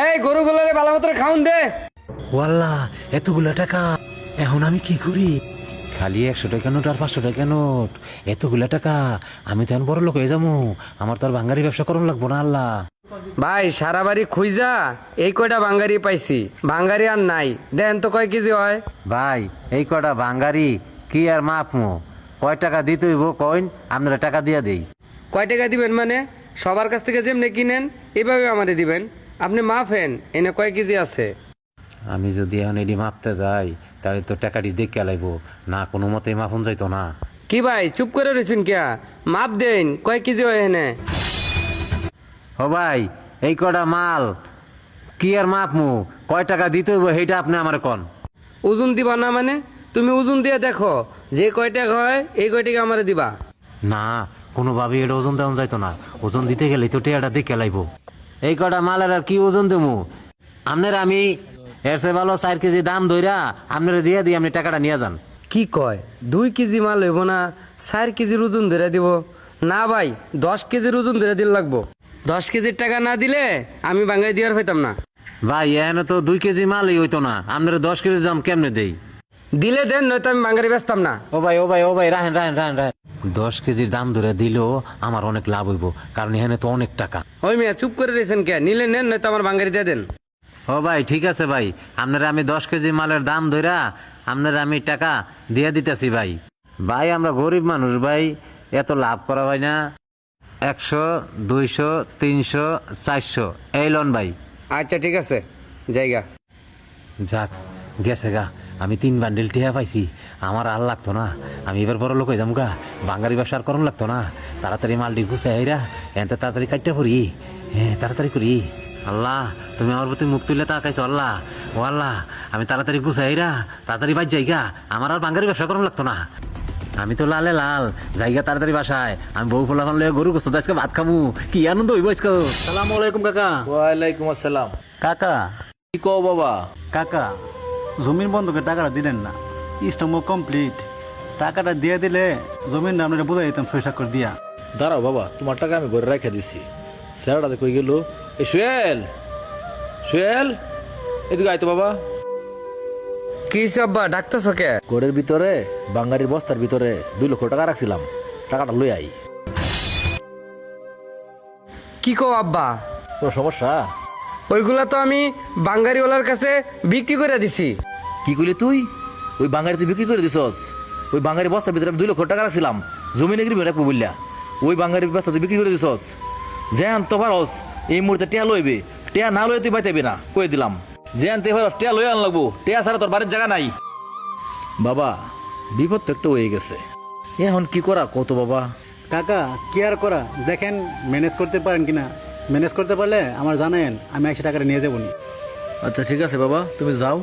এই গরুগুলোরে ভালো মতো খাওন দে। ওয়াল্লাহ এতগুলা টাকা, এখন আমি কি করি? খালি 100 টাকা নোট আর 500 টাকা নোট, এতগুলা টাকা, আমি তো এখন বড় লোক হয়ে যাবো। আমার তো আর বাঙ্গারি ব্যবসা করুন লাগবো না। আল্লাহ ভাই সারা বাড়ি খুঁজা এই কয়টা বাঙ্গারি পাইছি, বাঙ্গারি আর নাই। দেন তো কয় কেজি হয়? ভাই এই কটা বাঙ্গারি কি আর মাপমো? কয় টাকা দিতে হইব কইন, আপনারা টাকা দিয়া দেই। কয় টাকা দিবেন মানে? সবার কাছ থেকে যেমনি কিনেন এভাবে আমারে দিবেন। আপনি মাফেন এনে কয় কেজি আছে? আমি যদি এখন এটি মাপতে যাই তাহলে তো টাকাটি দেখে লাইবো না, কোনো মতেই মাপুন যাইতো না। কি ভাই চুপ করে রয়েছেন কিয়া? মাপ দেন কয় কেজি হয় এনে। ও ভাই এই কটা মাল কি আর মাপমু, কয় টাকা দিতে হইব সেইটা আপনি আমার কন। ওজন দিবা না মানে? তুমি ওজন দিয়ে দেখো, যে কয় টাকা হয় এই কয় টাকা আমারে দিবা। না কোনোভাবে এটা ওজন দেওয়া যাইতো না, ওজন দিতে গেলে তো টেয়াটা দেখে লাইবো। এই কটা মালের আর কি ওজন দেবো? আপনার আমি এর চেয়ে ভালো 4 কেজি দাম ধইরা আপনারা দিয়ে দিই, আপনি টাকাটা নিয়ে যান। কি কয় 2 কেজি মাল হইব না, 4 কেজির ওজন ধরে দিব? না ভাই 10 কেজির ওজন ধরে দিল লাগবো। 10 কেজির টাকা না দিলে আমি বাঙ্গাই দিয়ার হইতাম না। ভাই এখানে তো 2 কেজি মালই হইতো না, আপনারা 10 কেজি দাম কেমনে দেই? দিলে দেন নয়তো আমি বাঙ্গারি বেচতাম না। ও ভাই ও ভাই ও ভাই রাহেন রাহেন রাহেন রাহেন, 10 কেজির দাম ধরে দিলেও আমার অনেক লাভ হইব, কারণ এখানে তো অনেক টাকা। ওই মিয়া চুপ করে রয়েছেন কে? নিলে নেন নয়তো আমার বাঙ্গারি দিয়ে দেন। ও ভাই ঠিক আছে ভাই, আপনারা আমি 10 কেজি মালের দাম ধইরা আপনারা আমি টাকা দিয়ে দিতেছি ভাই। ভাই আমরা গরিব মানুষ ভাই, এত লাভ করা হয় না। 100 200 300 400 এই লন ভাই। আচ্ছা ঠিক আছে জায়গা। যাক গেছে গা, আমি 3 বান্ডিল টিয়া পাইছি, আমার আর লাগতো না। আমি এবার বড় লোক হয়ে যাবো গা, বাঙালি ব্যবসা আর করণ লাগতো না। তাড়াতাড়ি মালটি গুছাই আইরা এনতে তাড়াতাড়ি কাটতে পড়ি। হ্যাঁ তাড়াতাড়ি করি। আল্লাহ তুমি আমার প্রতি মুখ তুললে তাকাইছো আল্লাহ। ও আল্লাহ আমি তাড়াতাড়ি গুছাই আইরা তাড়াতাড়ি বাজ যাইগা, আমার আর বাঙালি ব্যবসা করণ লাগতো না। আমি তো লালে লাল জায়গা তাড়াতাড়ি বাসায়, আমি বউ ফোলাফান লয়ে গরু গোস্ত আজকে ভাত খামু, কি আনন্দ হইব আজকে। সালামু আলাইকুম কাকা। ওয়ালাইকুম আসসালাম। কাকা কি কও বাবা? কাকা জমির বন্ধকের টাকাটা দিলেন না, ইস্টমো কমপ্লিট। টাকাটা দিয়ে দিলে জমির আপনারা বুঝাই দিতাম সই করে দিয়া। দাঁড়াও বাবা, তোমার টাকা আমি ঘরে রেখে দিছি। স্যারটা কই গেল? এই সুয়েল, সুয়েল এদিকে আইতো বাবা। কি সব্বা ডাকতেছ কে? ঘরের ভিতরে বাঙ্গারির বস্তার ভিতরে 2 লক্ষ টাকা রাখছিলাম, টাকাটা লই আই। কি কও আব্বা? কোনো সমস্যা? ওইগুলা তো আমি বাঙ্গারিওয়ালার কাছে বিক্রি করে দিছি। কি কইলি তুই? ওই বাঙ্গারি তুই বিক্রি করে দিছস? ওই বাঙ্গারি বস্তার ভিতরে আমি 2 লক্ষ টাকা রাখছিলাম, জমি নেগরি রাখবো বললা। ওই বাঙ্গারি বস্তা তুই বিক্রি করে দিছস? যেন তো পারস এই মুহূর্তে টিয়া লইবে, টিয়া না লইলে তুই পাইতেবি না, কই দিলাম। যেন তুই পারস টিয়া লই আন লাগবো, টিয়া ছাড়া তোর বাড়ির জায়গা নাই। বাবা বিপদ তো একটা হয়ে গেছে, এখন কি করা কত বাবা? কাকা কি আর করা, দেখেন ম্যানেজ করতে পারেন কিনা। ম্যানেজ করতে পারলে আমার জানেন, আমি 100 টাকাটা নিয়ে যাবো নি। আচ্ছা ঠিক আছে বাবা, তুমি যাও,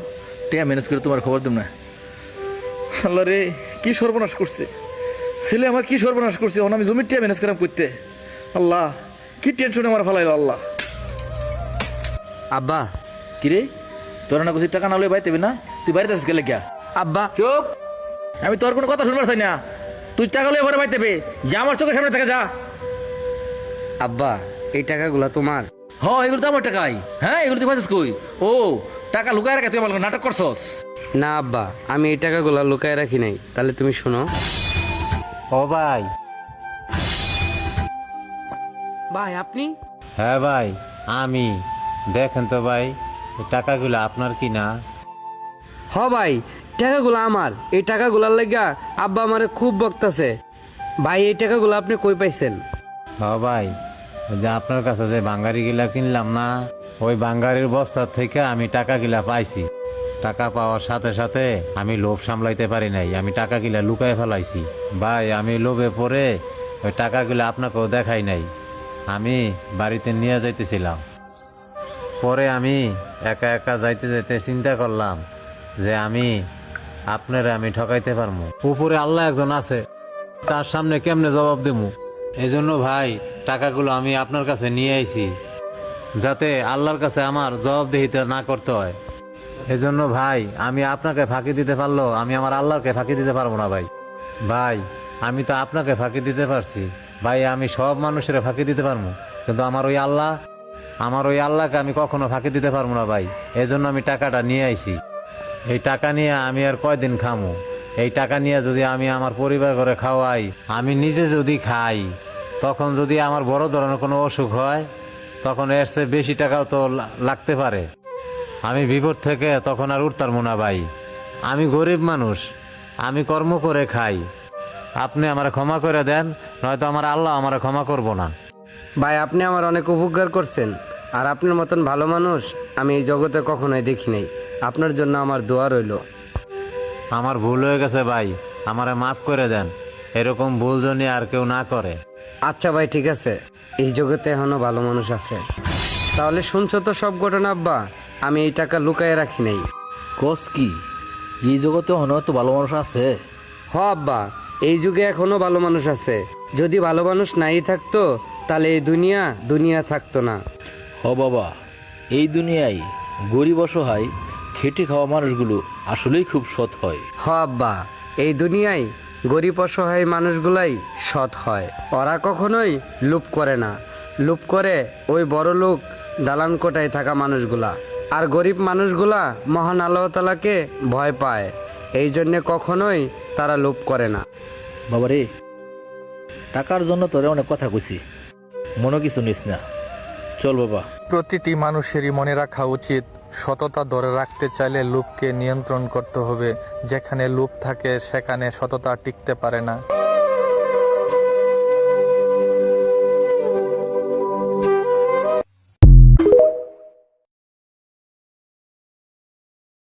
টিয়া ম্যানেজ করে তোমার খবর দেব না। আল্লাহ রে কি সর্বনাশ করছে ছেলে, আমার কি সর্বনাশ করছে। এখন আমি জমির টিয়া ম্যানেজ করাম করতে, আল্লাহ কি টেনশনে আমার ফালাইল আল্লাহ। আব্বা কিরে তোর না কিছু টাকা না হলে বাইতেবি না, তুই বাড়িতে আসিস গেলে গিয়া? আব্বা চুপ, আমি তোর কোনো কথা শুনবার চাই না। তুই টাকা লয়ে ঘরে বাইতেবে, যা আমার চোখের সামনে থেকে যা। আব্বা এই টাকাগুলা তোমার? হ্যাঁ এগুলো তো আমার টাকাই। হ্যাঁ এগুলো তুই পাইছিস কই? ও টাকা লুকায় রাখে তুই আমার লগে নাটক করছস? না আব্বা আমি এই টাকাগুলা লুকায় রাখি নাই। তাহলে তুমি শোনো। ও ভাই। ভাই আপনি? হ্যাঁ ভাই আমি। দেখেন তো ভাই এই টাকাগুলো আপনার কি না? হ ভাই টাকাগুলা আমার। এই টাকাগুলার লাগা আব্বা আমারে খুব বকতাছে। ভাই এই টাকাগুলো আপনি কই পাইছেন? হ ভাই ওই যে আপনার কাছে যে বাঙ্গারি গিলা কিনলাম না, ওই বাঙ্গারির বস্তা থেকে আমি টাকা গিলা পাইছি। টাকা পাওয়ার সাথে সাথে আমি লোভ সামলাইতে পারি নাই, আমি টাকা গিলা লুকায় ফেলাইছি। ভাই আমি লোভে পড়ে ওই টাকাগুলো আপনাকেও দেখাই নাই, আমি বাড়িতে নিয়ে যাইতেছিলাম। পরে আমি একা একা যাইতে যাইতে চিন্তা করলাম যে আপনারা আমি ঠকাইতে পারবো। উপরে আল্লাহ একজন আছে, তার সামনে কেমনে জবাব দেবো। এই জন্য ভাই টাকাগুলো আমি আপনার কাছে নিয়ে আইছি, যাতে আল্লাহর কাছে আমার জবাবদিহিতা না করতে হয়। এজন্য ভাই আমি আপনাকে ফাঁকি দিতে পারলেও আমি আমার আল্লাহকে ফাঁকি দিতে পারবো না ভাই। ভাই আমি তো আপনাকে ফাঁকি দিতে পারছি ভাই, আমি সব মানুষের ফাঁকি দিতে পারবো, কিন্তু আমার ওই আল্লাহ আমার ওই আল্লাহকে আমি কখনো ফাঁকি দিতে পারবো না ভাই, এজন্য আমি টাকাটা নিয়ে আইছি। এই টাকা নিয়ে আমি আর কয়দিন খামু? এই টাকা নিয়ে যদি আমি আমার পরিবার করে খাওয়াই, আমি নিজে যদি খাই, তখন যদি আমার বড় ধরনের কোনো অসুখ হয়, তখন এর চেয়ে বেশি টাকাও তো লাগতে পারে। আমি বিপদ থেকে তখন আর উঠতাম না ভাই। আমি গরিব মানুষ, আমি কর্ম করে খাই। আপনি আমার ক্ষমা করে দেন, নয়তো আমার আল্লাহ আমার ক্ষমা করব না। ভাই আপনি আমার অনেক উপকার করছেন, আর আপনার মতন ভালো মানুষ আমি এই জগতে কখনোই দেখি নাই। আপনার জন্য আমার দোয়া রইল। আমার ভুল হয়ে গেছে ভাই, আমারে মাফ করে দেন। এরকম ভুল যেন আর কেউ না করে। আচ্ছা ভাই ঠিক আছে, এই জগতে এখনো ভালো মানুষ আছে। তাহলে শুনছো তো সব ঘটনা আব্বা, আমি এই টাকা লুকায় রাখি নাই। কস কি এই জগতে তো ভালো মানুষ আছে? হ আব্বা, এই যুগে এখনো ভালো মানুষ আছে। যদি ভালো মানুষ নাই থাকতো তাহলে এই দুনিয়া থাকতো না। হ বাবা, এই দুনিয়ায় গরিব অসহায় খেটে খাওয়া মানুষগুলো আসলেই খুব সৎ হয়। হ আব্বা, এই দুনিয়ায় গরিব অসহায় মানুষগুলাই সৎ হয়। ওরা কখনোই লুপ করে না। লুপ করে ওই বড় লোক দালান কোটায় থাকা মানুষগুলা। আর গরিব মানুষগুলা মহান আল্লাহ তাআলাকে ভয় পায়, এই জন্যে কখনোই তারা লুপ করে না। বাবা রে, টাকার জন্য তোরে অনেক কথা কইছি, মনে কিছু নিস না। চল বাবা। প্রতিটি মানুষেরই মনে রাখা উচিত, সততা ধরে রাখতে চাইলে লোভকে নিয়ন্ত্রণ করতে হবে। যেখানে লোভ থাকে সেখানে সততা টিকতে পারে না।